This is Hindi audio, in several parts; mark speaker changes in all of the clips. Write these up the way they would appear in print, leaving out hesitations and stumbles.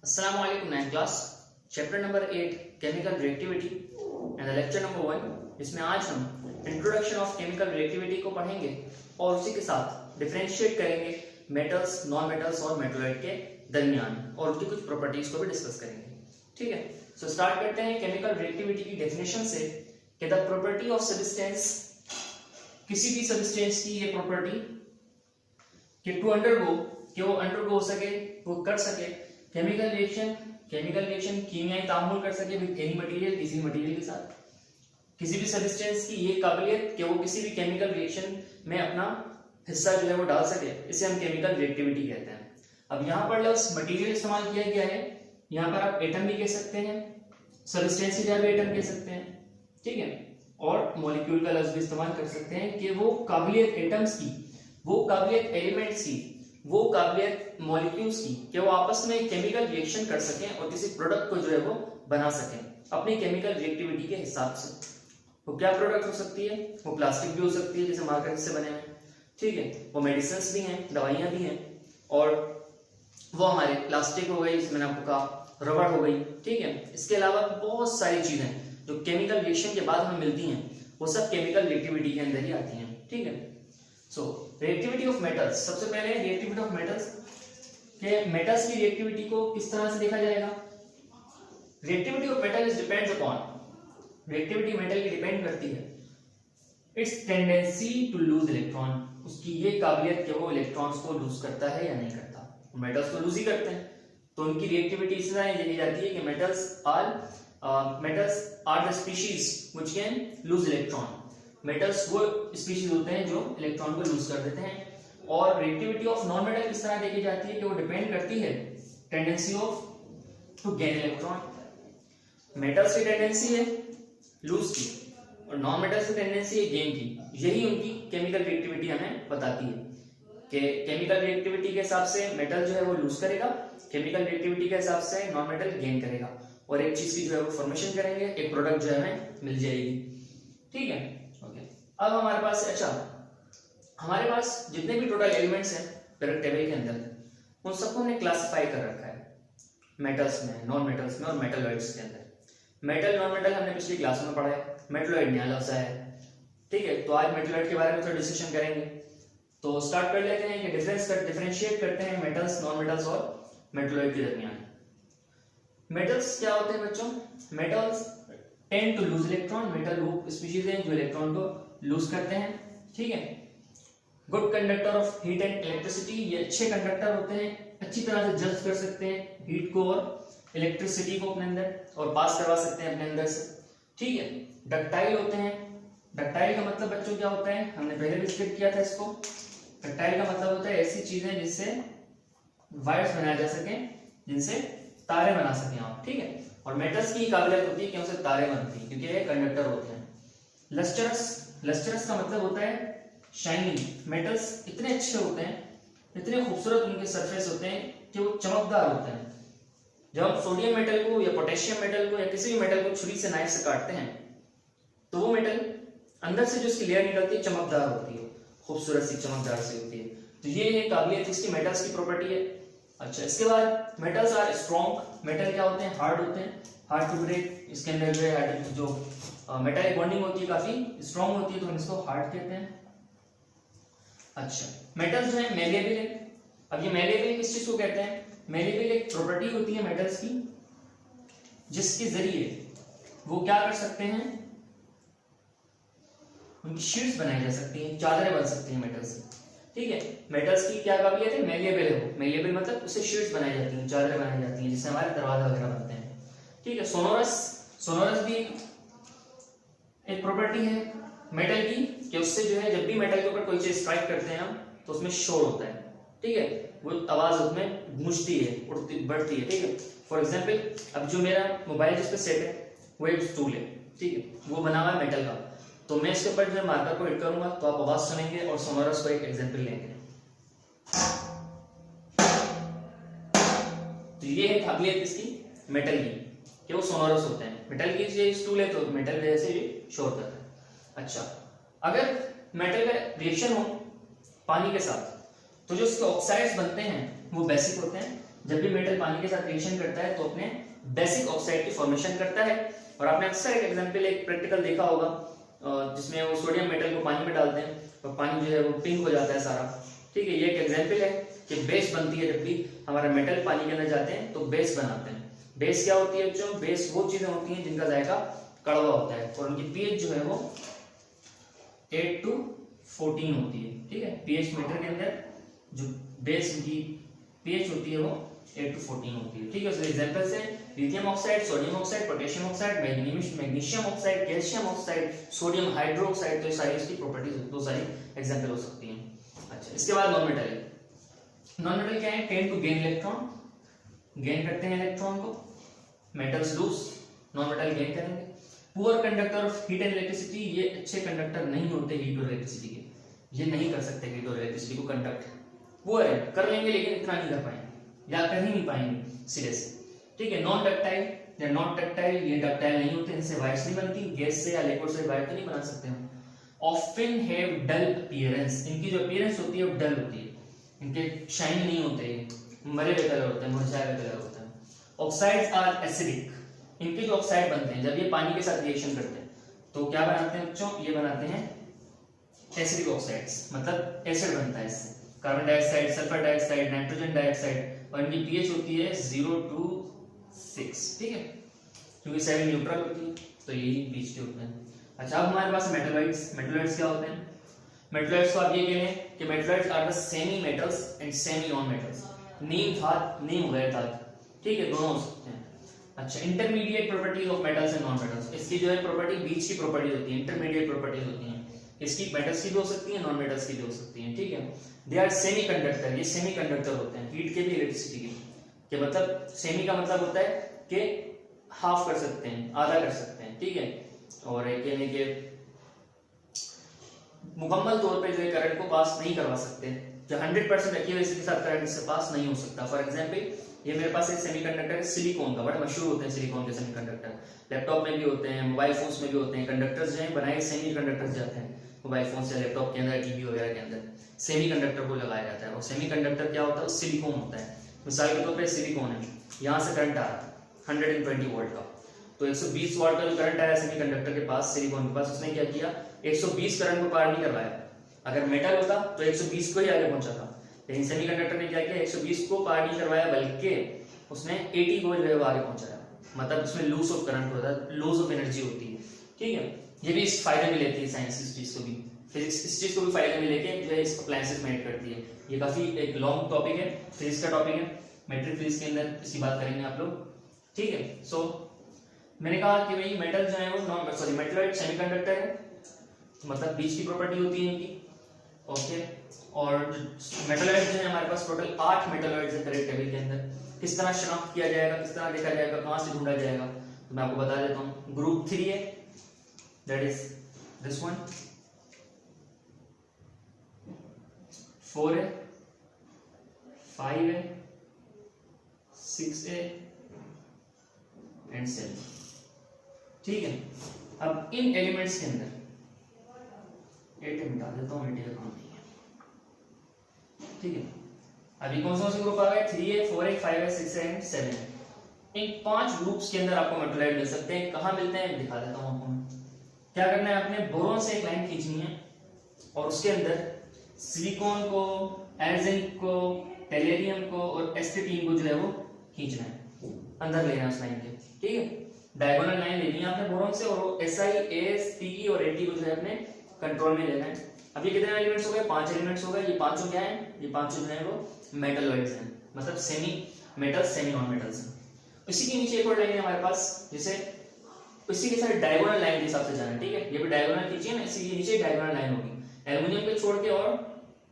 Speaker 1: Assalamu alaikum 9th class chapter number 8 chemical reactivity and lecture number 1 इसमें आज हम इंट्रोडक्शन ऑफ केमिकल रिएक्टिविटी को पढ़ेंगे और उसी के साथ डिफरेंशिएट करेंगे मेटल्स, नॉन मेटल्स और मेटलॉइड के दरमियान और उनकी कुछ प्रॉपर्टीज को भी डिस्कस करेंगे। ठीक है, सो स्टार्ट करते हैं केमिकल रिएक्टिविटी की डेफिनेशन से कि द प्रॉपर्टी ऑफ सब्सटेंस, किसी भी सब्सटेंस की ये प्रॉपर्टी कि टू अंडरगो, कि वो अंडरगो हो सके, वो कर सके केमिकल रिएक्शन कीमियाई तामुल कर सके विद एनी मटेरियल, किसी मटेरियल के साथ। किसी भी सब्सटेंस की ये काबिलियत कि वो किसी भी केमिकल रिएक्शन में अपना हिस्सा जो है वो डाल सके, इसे हम केमिकल रिएक्टिविटी कहते हैं। अब यहाँ पर लफ्ज मटेरियल इस्तेमाल किया गया है, यहाँ पर आप एटम भी कह सकते हैं, सब्सटेंस की जगह भी एटम कह सकते हैं, ठीक है, और मॉलिक्यूल का लफ्ज भी इस्तेमाल कर सकते हैं कि वो काबिलियत एटम्स की, वो काबिलियत एलिमेंट्स की, वो काबिलियत मॉलिक्यूल्स की कि वो आपस में केमिकल रिएक्शन कर सकें और किसी प्रोडक्ट को जो है वो बना सकें अपनी केमिकल रिएक्टिविटी के हिसाब से। वो क्या प्रोडक्ट हो सकती है? वो प्लास्टिक भी हो सकती है जैसे मार्केट से बने हैं, ठीक है, वो मेडिसिन भी हैं, दवाइयां भी हैं, और वो हमारे प्लास्टिक हो गई, जिसमें आपको कहा रबड़ हो गई, ठीक है। इसके अलावा बहुत सारी चीजें जो केमिकल रिएक्शन के बाद हमें मिलती हैं वो सब केमिकल रिएक्टिविटी के अंदर ही आती हैं, ठीक है। सो रिएक्टिविटी ऑफ मेटल्स, सबसे पहले रिएक्टिविटी ऑफ मेटल्स के मेटल्स की रिएक्टिविटी को किस तरह से देखा जाएगा। Reactivity of metal is depends upon, reactivity metal की डिपेंड करती है its tendency to lose electron, उसकी ये काबिलियत कि वो इलेक्ट्रॉन्स को लूज करता है या नहीं करता। मेटल्स तो लूज ही करते हैं, तो उनकी रिएक्टिविटी इस तरह देखी जाती है कि metals are the species which can lose electron. Metals वो स्पीशीज होते हैं जो इलेक्ट्रॉन को लूज कर देते हैं। और रिएक्टिविटी ऑफ नॉन मेटल किस तरह देखी जाती है कि वो डिपेंड करती है tendency of to gain electron. Metals की टेंडेंसी है लूज की और नॉन मेटल्स की टेंडेंसी है गेन की। यही उनकी केमिकल रिएक्टिविटी हमें बताती है कि केमिकल रिएक्टिविटी के हिसाब से मेटल जो है वो लूज करेगा, केमिकल रिएक्टिविटी के हिसाब से नॉन मेटल गेन करेगा और एक चीज की जो है वो फॉर्मेशन करेंगे, एक प्रोडक्ट जो है हमें मिल जाएगी, ठीक है। अब हमारे पास, अच्छा, हमारे पास जितने भी टोटल एलिमेंट्स हैं पीरियोडिक टेबल के अंदर, उन सबको हमने क्लासिफाई कर रखा है मेटल्स में, नॉन मेटल्स में और मेटलॉइड्स के अंदर। मेटल, नॉन मेटल हमने पिछली क्लास में पढ़ा है, मेटलॉइड नया लफ्ज है, ठीक है। तो आज मेटलॉइड के बारे में थोड़ा डिस्कशन करेंगे। तो स्टार्ट कर लेते हैं कि डिफरेंशिएट करते हैं मेटल्स, नॉन मेटल्स और मेटलॉइड के दरमियान। मेटल्स क्या होते हैं बच्चों? Metals tend to lose electron, metal वो स्पीशीज हैं जो इलेक्ट्रॉन को लूज करते हैं, ठीक है। Good conductor of heat and electricity, ये अच्छे कंडक्टर होते हैं, अच्छी तरह से जज कर सकते हैं हीट को और इलेक्ट्रिसिटी को अपने अंदर और पास करवा सकते हैं अपने अंदर से, ठीक है। डक्टाइल होते हैं, डक्टाइल का मतलब बच्चों क्या होता है, हमने पहले भी स्किप किया था इसको। डक्टाइल का मतलब होता है ऐसी चीजें जिससे वायर्स बनाए जा सके, जिनसे तारे बना सकें आप, ठीक है। और मेटल्स की काबिलियत होती है कि उनसे तारे बनती हैं क्योंकि ये कंडक्टर होते हैं। लस्टरस, लस्टरस का मतलब होता है शाइनिंग। मेटल्स इतने अच्छे होते हैं, इतने खूबसूरत उनके सरफेस होते हैं कि वो चमकदार होते हैं। जब हम सोडियम मेटल को या पोटेशियम मेटल को या किसी भी मेटल को छुरी से, नाइफ से काटते हैं तो वो मेटल अंदर से जो उसकी लेयर निकलती है चमकदार होती है, खूबसूरत सी चमकदार सी होती है। तो ये है काबिलियत इसकी, मेटल्स की प्रॉपर्टी है। अच्छा, इसके बाद मेटल्स आर स्ट्रॉन्ग। मेटल क्या होते हैं? हार्ड होते हैं, हार्ड टू ब्रेक। इसके अंदर जो है जो मेटालिक बॉन्डिंग होती है काफी स्ट्रॉन्ग होती है, तो हम इसको हार्ड कहते हैं। अच्छा, मेटल्स जो है मेलेबल है। अब ये मेलेबल किस चीज को कहते हैं? मेलेबल एक प्रॉपर्टी होती है मेटल्स की जिसके जरिए वो क्या कर सकते हैं, उनकी शीट्स बनाई जा सकती हैं, चादरें बन सकती हैं मेटल्स से, ठीक है। मेटल्स की क्या काबिलियत है? मेलेबल है वो। मेलेबल मतलब उससे शीट्स बनाई जाती हैं, चादरें बनाई जाती हैं, जिससे हमारे दरवाजा वगैरह बनते हैं, ठीक है। सोनोरस, सोनोरस भी एक प्रॉपर्टी है मेटल की कि उससे जो है जब भी मेटल के ऊपर कोई चीज स्ट्राइक करते हैं हम तो उसमें शोर होता है, ठीक है, वो आवाज उसमें गूंजती है, उड़ती बढ़ती है, ठीक है। फॉर एग्जांपल, अब जो मेरा मोबाइल जिस पे सेट है वो एक स्टूल है, ठीक है, वो बना हुआ है मेटल का, तो मैं इसके ऊपर जो है मार्कर को हिट करूंगा तो आप आवाज सुनेंगे और सोनोरस को एक एग्जांपल लेंगे। तो ये है काबिलियत इसकी मेटल की कि वो सोनोरस होते हैं। मेटल की ये स्टूल है तो मेटल जैसे ये शोर करता है। अच्छा, अगर मेटल का रिएक्शन हो पानी के साथ तो जो उसके ऑक्साइड्स बनते हैं वो बेसिक होते हैं, जब भी मेटल पानी के साथ रिएक्शन करता है तो अपने बेसिक ऑक्साइड की फॉर्मेशन करता है। और आपने अक्सर एक एग्जांपल, एक प्रैक्टिकल देखा होगा जिसमें वो सोडियम मेटल को पानी में डालते हैं और पानी जो है वो पिंक हो जाता है सारा। ठीक है, ये एक एग्जांपल है कि बेस बनती है। जब भी हमारा मेटल पानी के अंदर जाते हैं तो बेस बनाते हैं। बेस क्या होती है बच्चों? बेस वो चीजें होती हैं जिनका जायका कड़वा होता है और उनकी पीएच जो है वो 8 to 14 होती है। ठीक है, पीएच मीटर के अंदर जो बेस की पीएच होती है वो 8 to 14 होती है। ठीक है, उसके एग्जांपल्स हैं lithium oxide, sodium oxide, potassium oxide, magnesium oxide, calcium oxide, sodium hydroxide. तो ये सारी इसकी प्रॉपर्टीज, दो सारी एग्जांपल हो सकती हैं। अच्छा, इसके बाद नॉन मेटल है। नॉन मेटल क्या है? Tend to gain electron, gain करते हैं इलेक्ट्रॉन को। Metals lose, non metal gain करेंगे। Poor conductor of heat and electricity, ये अच्छे कंडक्टर नहीं होते हीट और इलेक्ट्रिसिटी के, ये नहीं कर सकते हीट और इलेक्ट्रिसिटी को कंडक्ट। पुअर है, कर लेंगे लेकिन इतना नहीं कर पाएंगे या कर ही नहीं पाएंगे सिरे से। ठीक है, नॉन डक्टाइल या नॉन डक्टाइल, ये डक्टाइल नहीं होते, इनसे वायर्स नहीं बनती, गैस से या लिक्विड से वायर तो नहीं बना सकते हम। ऑफ्टन हैव डल अपीयरेंस, इनकी जो अपीयरेंस होती है वो डल होती है, इनके शाइन नहीं होते, मरे हुए कलर होते हैं, मुरझाए हुए कलर होते हैं। ऑक्साइड्स आर एसिडिक, इनके जो ऑक्साइड बनते हैं जब ये पानी के साथ रिएक्शन करते हैं तो क्या बनाते हैं बच्चों? ये बनाते हैं एसिडिक ऑक्साइड्स, मतलब एसिड बनता है इससे। Carbon dioxide, sulphur dioxide, nitrogen dioxide, और इनकी पीएच होती है 0 to 6। ठीक है, क्योंकि 7 न्यूट्रल होती है तो यही बीच के होते हैं। अच्छा, अब हमारे पास मेटलॉइड्स। मेटलॉइड्स क्या होते हैं? मेटलॉइड्स को आप ये कह लें कि metalloids are the semi metals and semi non metals. नीम धात, नीम गैर धात, ठीक है, दोनों हो सकते हैं। अच्छा, intermediate properties of metals and non metals, इसकी जो है प्रॉपर्टी बीच की प्रॉपर्टीज होती है, इंटरमीडिएट प्रॉपर्टीज होती हैं। इसकी मेटल्स की भी हो सकती है, नॉन मेटल्स की भी हो सकती हैं। ठीक है, दे आर सेमी कंडक्टर, ये सेमी कंडक्टर होते हैं हीट के भी इलेक्ट्रिसिटी के मतलब सेमी का मतलब होता है कि हाफ कर सकते हैं, आधा कर सकते हैं। ठीक है, और एक यानी कि मुकम्मल तौर पे जो है करंट को पास नहीं करवा सकते, जो 100% एक्यूरेसी के साथ करंट इससे पास नहीं हो सकता। फॉर एग्जांपल, ये मेरे पास एक सेमीकंडक्टर है सिलिकॉन का, बड़े मशहूर होते हैं सिलिकॉन के सेमीकंडक्टर, लैपटॉप में भी होते हैं, मोबाइल फोन्स में भी होते हैं। कंडक्टर्स जो हैं बनाए सेमीकंडक्टर्स जाते हैं मोबाइल फोन से, लैपटॉप के अंदर, टीवी वगैरह के अंदर सेमीकंडक्टर को लगाया जाता है। और सेमीकंडक्टर क्या होता है? सिलिकॉन होता है। मिसाल के तौर पर सिलिकॉन है, यहाँ से करंट आ रहा है 120 वोल्ट का, तो 120 वाट का जो करंट आया सेमीकंडक्टर के पास, सिलिकॉन के पास, उसने क्या किया? 120 करंट को पार नहीं करवाया। अगर मेटल होता तो 120 को ही आगे पहुंचा था, लेकिन सेमीकंडक्टर ने क्या किया? 120 को पार नहीं करवाया, बल्कि उसने 80 को जो है वो आगे पहुंचाया। मतलब इसमें लॉस ऑफ करंट होता है, लॉस ऑफ एनर्जी होती है। ठीक है, ये भी इस फायदे में लेती है साइंस, इस चीज को भी, फिजिक्स इस चीज को भी फायदे में लेके जो है इस अप्लायंसेस में ऐड करती है। ये काफी एक लॉन्ग टॉपिक है, फिजिक्स का टॉपिक है, मैट्रिक फिजिक्स के अंदर इसकी बात करेंगे आप लोग। ठीक है, सो मैंने कहा कि भाई मेटल जो है वो मेटलॉइड सेमीकंडक्टर है, मतलब बीच की प्रॉपर्टी होती है इनकी। ओके, और मेटलॉइड जो है हमारे पास टोटल 8 मेटलॉइड्स है पीरियड टेबल के अंदर। किस तरह शनाख्त किया जाएगा, किस तरह देखा जाएगा, कहां से ढूंढा जाएगा, तो मैं आपको बता देता हूं। ग्रुप 3 है, दैट इज दिस वन। 4 है, 5 है, 6 है एंड 7। ठीक है, अब इन एलिमेंट्स के अंदर 8 मिटा देता हूं, 8 का काम नहीं है। ठीक है, अभी कौन से ग्रुप आ गए? 3 है, 4 है, 5 है, 6 है एंड 7 है। इन 5 ग्रुप्स के अंदर आपको मेटलॉइड मिल सकते हैं। कहां मिलते हैं दिखा देता हूं आपको। क्या करना है आपने? बोरोन से एक लाइन खींचनी है और उसके अंदर सिलिकॉन को, आर्सेनिक को, टेलेरियम को और एस्टेटीन को जो है वो खींचना है, अंदर लेना है उस लाइन के। ठीक है, डायगोनल लाइन लेनी है आपने बोरोन से, और SI, AS, PE और AT को जो है अपने कंट्रोल में लेना है। अब ये कितने एलिमेंट्स हो गए? 5 एलिमेंट्स हो गए। ये पांचों क्या हैं? ये पांचों जो है वो मेटलॉइड्स हैं, मतलब semi metals, semi non metals हैं। इसी के नीचे एक और लाइन है हमारे पास, जिसे इसी के साथ डायगोनल लाइन के हिसाब से जाना है। ठीक है, ये भी डायगोनल खींचिए ना, इसी के नीचे डायगोनल लाइन होगी। एल्युमिनियम को छोड़ के और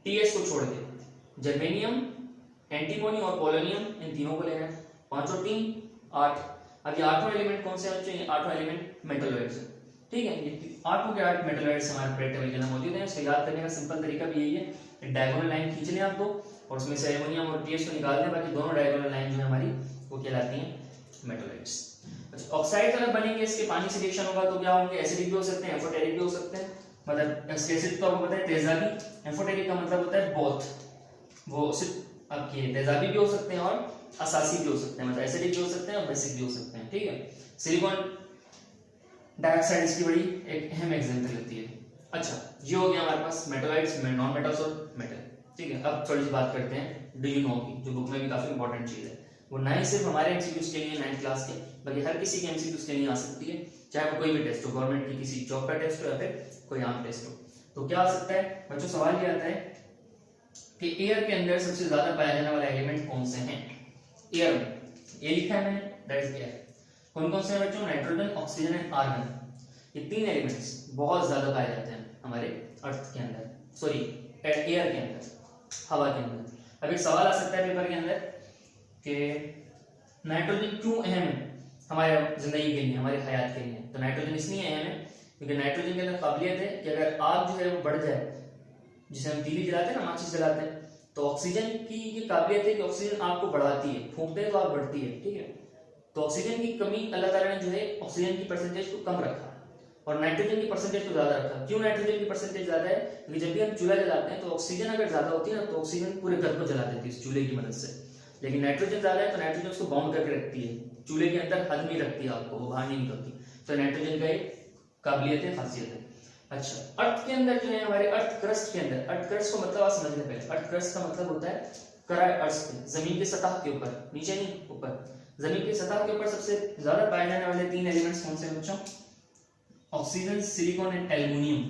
Speaker 1: TS को छोड़ के जर्मेनियम, एंटीमोनी और पोलोनियम, इन तीनों को लेना है। 5 और 3 8। अब ये 8वां एलिमेंट कौन से है? ये 8वां एलिमेंट मेटलॉइड्स है। ठीक है, ये 8 के 8 मेटलॉइड्स हमारे पीरियड टेबल के अंदर मौजूद हैं। इसको याद करने का सिंपल तरीका भी यही है, डायगोनल लाइन खींच लें आप दो और उसमें से एल्युमिनियम और TS को निकाल दें, बाकी दोनों डायगोनल लाइन जो है हमारी वो कहलाती हैं मेटलॉइड्स। अच्छा, ऑक्साइड अगर बनेंगे इसके पानी से रिएक्शन होगा तो क्या होंगे? एसिडिक भी हो सकते हैं, एम्फोटेरिक भी हो सकते हैं। मतलब एसिडिक तो आपको पता है तेजाबी, एम्फोटेरिक का मतलब होता है बोथ, वो सिर्फ आपके तेजाबी भी हो सकते हैं और असासी भी हो सकते हैं, मतलब एसिडिक भी हो सकते हैं और बेसिक भी हो सकते हैं, ठीक है। सिलिकॉन डाइऑक्साइड इसकी बड़ी एक अहम एग्जांपल होती है। अच्छा, ये हो गया हमारे पास मेटालाइट्स, नॉन मेटल्स और मेटल, ठीक है। अब थोड़ी सी बात करते हैं डू यू नो की, जो बुक में भी काफी इंपॉर्टेंट चीज है। वो ना ही सिर्फ हमारे एमसीक्यूज के लिए 9th क्लास के, बल्कि हर किसी के एमसीक्यूज के लिए आ सकती है, चाहे वो कोई भी टेस्ट हो, गवर्नमेंट की किसी जॉब का टेस्ट हो या फिर कोई आम टेस्ट हो। तो क्या आ सकता है बच्चों, सवाल ये आता है कि एयर के अंदर सबसे ज्यादा पाया जाने वाला एलिमेंट कौन से हैं। एयर में ये लिखा है मैंने, दैट इज एयर। कौन कौन से हैं बच्चों, नाइट्रोजन, ऑक्सीजन एंड आर्गन। ये 3 एलिमेंट्स बहुत ज्यादा पाए जाते हैं हमारे अर्थ के अंदर, सॉरी एयर के अंदर, हवा के अंदर। अब एक सवाल आ सकता है पेपर के अंदर कि नाइट्रोजन क्यों अहम है हमारे जिंदगी के लिए, हमारी हयात के लिए। तो नाइट्रोजन इसलिए अहम है क्योंकि नाइट्रोजन के अंदर काबिलियत है कि अगर आग जो है वो बढ़ जाए, जिसे हम तीली जलाते हैं ना, माचिस जलाते हैं, तो ऑक्सीजन की ये काबिलियत है कि ऑक्सीजन आग को बढ़ाती है, फूंकते हैं तो आग बढ़ती है, ठीक है। तो ऑक्सीजन की कमी अल्लाह ताला ने जो है ऑक्सीजन की परसेंटेज को कम रखा और नाइट्रोजन की परसेंटेज को ज्यादा रखा। क्यों नाइट्रोजन की परसेंटेज ज्यादा है, क्योंकि जब भी हम चूल्हा जलाते हैं तो ऑक्सीजन अगर ज्यादा होती है ना, तो ऑक्सीजन पूरे घर को जला देती है इस चूल्हे की मदद से। लेकिन नाइट्रोजन ज्यादा है तो नाइट्रोजन उसको बाउंड करके रखती है, चूल्हे के अंदर हद नहीं रखती है आपको, वो बाहर नहीं निकलती। तो नाइट्रोजन का एक काबिलियत है, खासियत है। अच्छा, अर्थ के अंदर जो है हमारे अर्थ क्रस्ट के अंदर, अर्थ क्रस्ट को मतलब आप समझ लें पहले। अर्थ क्रस्ट का मतलब होता है कराई अर्थ पे, जमीन की सतह के ऊपर, नीचे नहीं ऊपर, जमीन की सतह के ऊपर सबसे ज्यादा पाए जाने वाले 3 एलिमेंट्स कौन से हैं बच्चों, ऑक्सीजन, सिलिकॉन एंड एल्युमिनियम,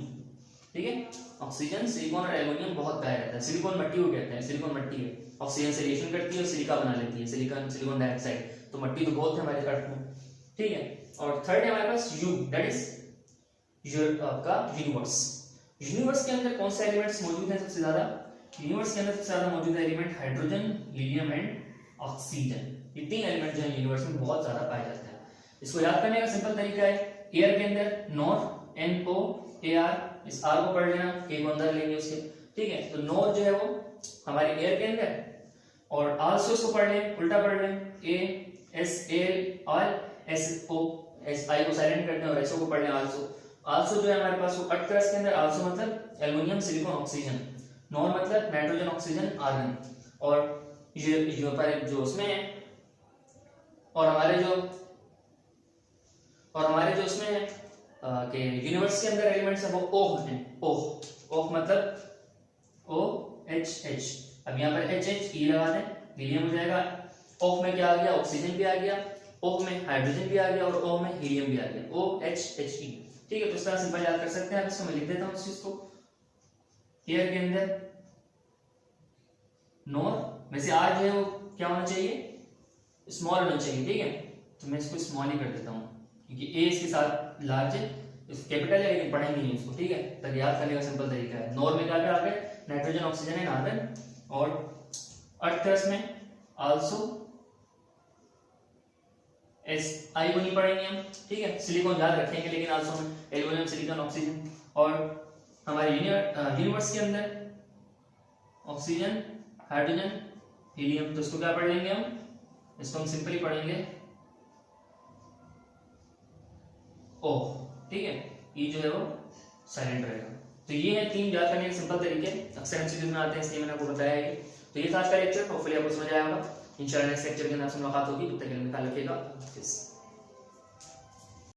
Speaker 1: ठीक है। ऑक्सीजन, सिलिकॉन और एल्युमिनियम बहुत पाया जाता है। सिलिकॉन मट्टी को कहते हैं, सिलिकॉन मट्टी है, ऑक्सीजन से रिएक्शन करती है और सिलिका बना लेती है, सिलिकॉन डाइऑक्साइड। तो मट्टी तो बहुत है हमारे अर्थ में, ठीक है। और थर्ड है हमारे पास यू, दैट इज आपका यूनिवर्स। यूनिवर्स के अंदर कौन से एलिमेंट्स मौजूद हैं सबसे ज्यादा, यूनिवर्स के अंदर सबसे ज्यादा मौजूद है element hydrogen, helium and oxygen. ये 3 एलिमेंट जो है यूनिवर्स में बहुत ज्यादा पाए जाते हैं। इसको याद करने का सिंपल तरीका है, एयर के अंदर नॉर, NOAR, इस आर को पढ़ लेना, के को अंदर लेंगे उसके, ठीक है। तो नॉर जो है वो हमारे एयर के अंदर, और आल्सो इसको पढ़ लें, उल्टा पढ़ लें, ASALSO, SI को साइलेंट करते हैं और SO को पढ़ लें आल्सो। आल्सो जो है हमारे पास वो अर्थ क्रस्ट के अंदर, आल्सो मतलब एल्युमिनियम, सिलिकॉन, ऑक्सीजन, नॉन मतलब नाइट्रोजन, ऑक्सीजन, आर्गन। और ये पर जो उसमें है, और हमारे जो उसमें है कि यूनिवर्स के अंदर एलिमेंट्स है वो ओह है, ओह मतलब OHH। अब यहाँ पर HH ई लगा दें, हीलियम हो जाएगा। ओह में क्या आ गया, ऑक्सीजन भी आ गया, ओह में हाइड्रोजन भी आ गया और ओह में हीलियम भी आ गया, OHHE, ठीक है। तो इस तरह सिंपल याद कर सकते हैं। इसको मैं लिख देता हूँ इस चीज को, एयर के अंदर नॉर में से आर जो है वो क्या होना चाहिए, स्मॉल होना चाहिए, ठीक है। तो मैं इसको स्मॉल ही कर देता हूँ क्योंकि ए इसके साथ लार्ज है, कैपिटल है लेकिन पढ़ेंगे नहीं इसको, ठीक है। तब याद करने का सिंपल तरीका है। नॉर में क्या क्या आ गए, नाइट्रोजन, ऑक्सीजन एंड आर्गन। और अर्थ क्रस्ट में आल्सो SI को नहीं पढ़ेंगे हम, ठीक है। सिलिकॉन याद रखेंगे लेकिन आल्सो में एल्युमिनियम, सिलिकॉन, ऑक्सीजन। और हमारे यूनिवर्स के अंदर ऑक्सीजन, हाइड्रोजन, हीलियम। तो इसको क्या पढ़ लेंगे हम, इसको हम सिंपली पढ़ेंगे ओह, ठीक है। ये जो है वो साइलेंट रहेगा। तो ये है 3 याद करने के सिंपल तरीके, अक्सर एमसीक्यूज में आते हैं, इसलिए मैंने आपको बताया है। तो ये था आज का लेक्चर, होपफुली आपको समझ आया होगा। इंशाल्लाह नेक्स्ट लेक्चर के अंदर आपसे मुलाकात होगी, तब तक के लिए ख्याल रखिएगा।